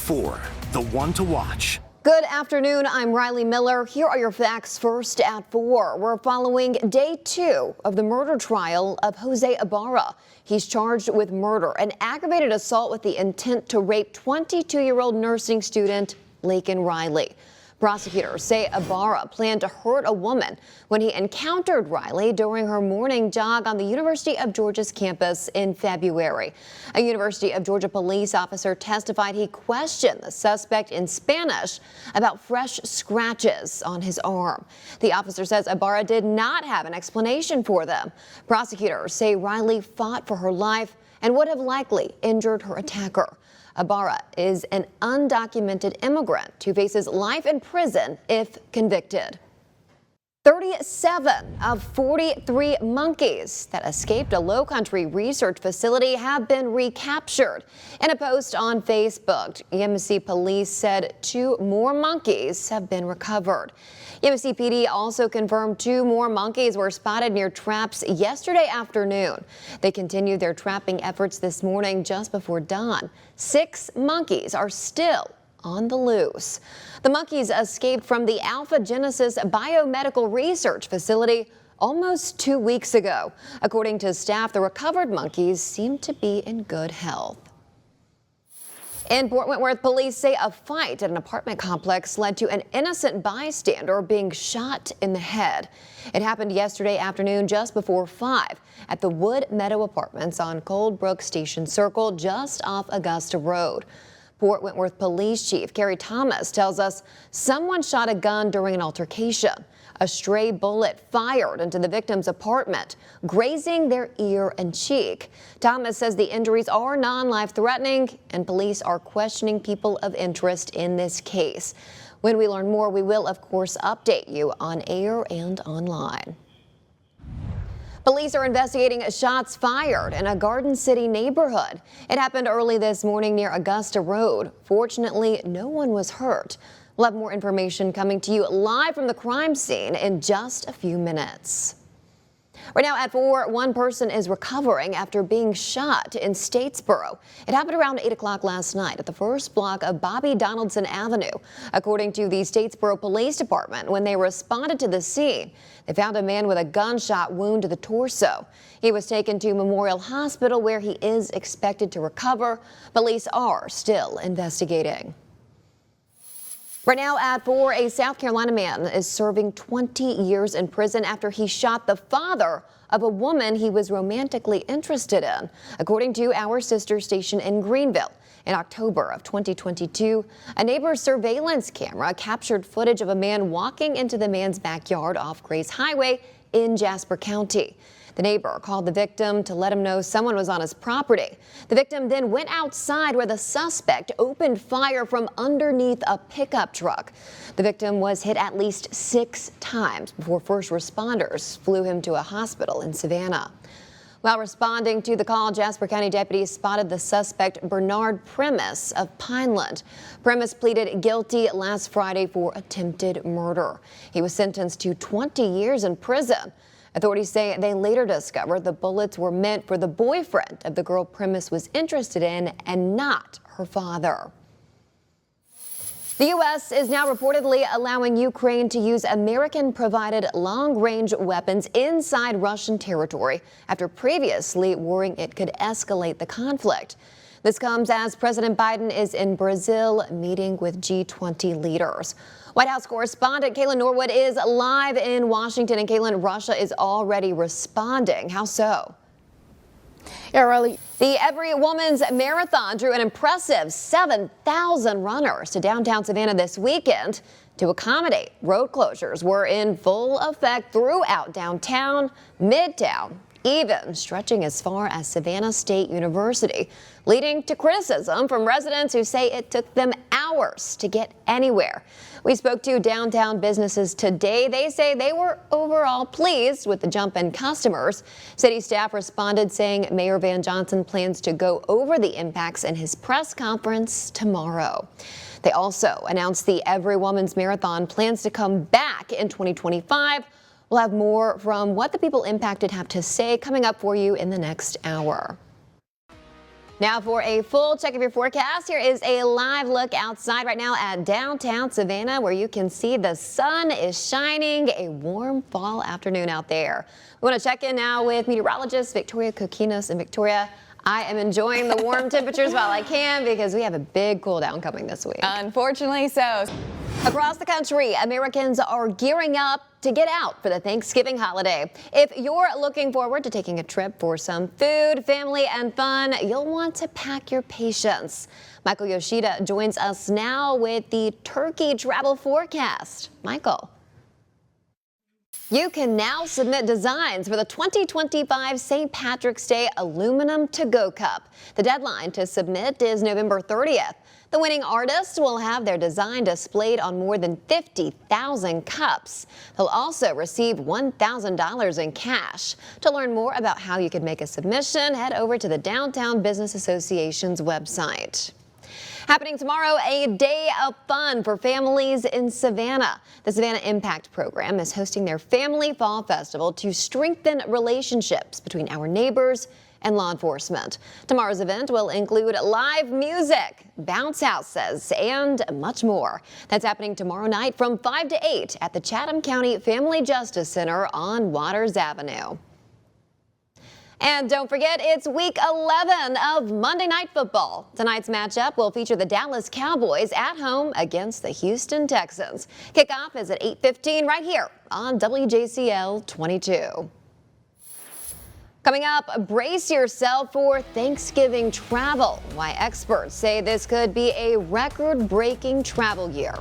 4, the one to watch. Good afternoon. I'm Riley Miller. Here are your facts first at 4. We're following day 2 of the murder trial of Jose Ibarra. He's charged with murder and aggravated assault with the intent to rape 22-year-old nursing student Laken Riley. Prosecutors say Ibarra planned to hurt a woman when he encountered Riley during her morning jog on the University of Georgia's campus in February. A University of Georgia police officer testified he questioned the suspect in Spanish about fresh scratches on his arm. The officer says Ibarra did not have an explanation for them. Prosecutors say Riley fought for her life and would have likely injured her attacker. Ibarra is an undocumented immigrant who faces life in prison if convicted. 37 of 43 monkeys that escaped a Lowcountry research facility have been recaptured. In a post on Facebook, EMC police said 2 more monkeys have been recovered. EMC PD also confirmed 2 more monkeys were spotted near traps yesterday afternoon. They continued their trapping efforts this morning just before dawn. 6 monkeys are still on the loose. The monkeys escaped from the Alpha Genesis Biomedical Research Facility almost 2 weeks ago. According to staff, the recovered monkeys seem to be in good health. In Port Wentworth, police say a fight at an apartment complex led to an innocent bystander being shot in the head. It happened yesterday afternoon just before 5 at the Wood Meadow Apartments on Cold Brook Station Circle just off Augusta Road. Port Wentworth Police Chief Kerry Thomas tells us someone shot a gun during an altercation. A stray bullet fired into the victim's apartment, grazing their ear and cheek. Thomas says the injuries are non-life threatening and police are questioning people of interest in this case. When we learn more, we will, of course, update you on air and online. Police are investigating shots fired in a Garden City neighborhood. It happened early this morning near Augusta Road. Fortunately, no one was hurt. We'll have more information coming to you live from the crime scene in just a few minutes. Right now at 4, one person is recovering after being shot in Statesboro. It happened around 8 o'clock last night at the first block of Bobby Donaldson Avenue. According to the Statesboro Police Department, when they responded to the scene, they found a man with a gunshot wound to the torso. He was taken to Memorial Hospital where he is expected to recover. Police are still investigating. Right now at 4, a South Carolina man is serving 20 years in prison after he shot the father of a woman he was romantically interested in. According to our sister station in Greenville, in October of 2022, a neighbor's surveillance camera captured footage of a man walking into the man's backyard off Grace Highway in Jasper County. The neighbor called the victim to let him know someone was on his property. The victim then went outside where the suspect opened fire from underneath a pickup truck. The victim was hit at least 6 times before first responders flew him to a hospital in Savannah. While responding to the call, Jasper County deputies spotted the suspect Bernard Primus of Pineland. Primus pleaded guilty last Friday for attempted murder. He was sentenced to 20 years in prison. Authorities say they later discovered the bullets were meant for the boyfriend of the girl Primus was interested in and not her father. The U.S. is now reportedly allowing Ukraine to use American-provided long-range weapons inside Russian territory after previously worrying it could escalate the conflict. This comes as President Biden is in Brazil meeting with G20 leaders. White House correspondent Kaylin Norwood is live in Washington. And Kaylin, Russia is already responding. How so? Yeah, Riley. The Every Woman's Marathon drew an impressive 7,000 runners to downtown Savannah this weekend. To accommodate road closures were in full effect throughout downtown, Midtown, even stretching as far as Savannah State University, leading to criticism from residents who say it took them hours to get anywhere. We spoke to downtown businesses today. They say they were overall pleased with the jump in customers. City staff responded saying Mayor Van Johnson plans to go over the impacts in his press conference tomorrow. They also announced the Every Woman's Marathon plans to come back in 2025. We'll have more from what the people impacted have to say coming up for you in the next hour. Now for a full check of your forecast, here is a live look outside right now at downtown Savannah, where you can see the sun is shining. A warm fall afternoon out there. We want to check in now with meteorologist Victoria Kokinos. And Victoria, I am enjoying the warm temperatures while I can because we have a big cool down coming this week. Unfortunately so. Across the country, Americans are gearing up to get out for the Thanksgiving holiday. If you're looking forward to taking a trip for some food, family, and fun, you'll want to pack your patience. Michael Yoshida joins us now with the turkey travel forecast. Michael. You can now submit designs for the 2025 St. Patrick's Day Aluminum To-Go Cup. The deadline to submit is November 30th. The winning artists will have their design displayed on more than 50,000 cups. They'll also receive $1,000 in cash. To learn more about how you can make a submission, head over to the Downtown Business Association's website. Happening tomorrow, a day of fun for families in Savannah. The Savannah Impact Program is hosting their Family Fall Festival to strengthen relationships between our neighbors and law enforcement. Tomorrow's event will include live music, bounce houses, and much more. That's happening tomorrow night from 5 to 8 at the Chatham County Family Justice Center on Waters Avenue. And don't forget, it's week 11 of Monday Night Football. Tonight's matchup will feature the Dallas Cowboys at home against the Houston Texans. Kickoff is at 8:15 right here on WJCL 22. Coming up, brace yourself for Thanksgiving travel. Why experts say this could be a record-breaking travel year.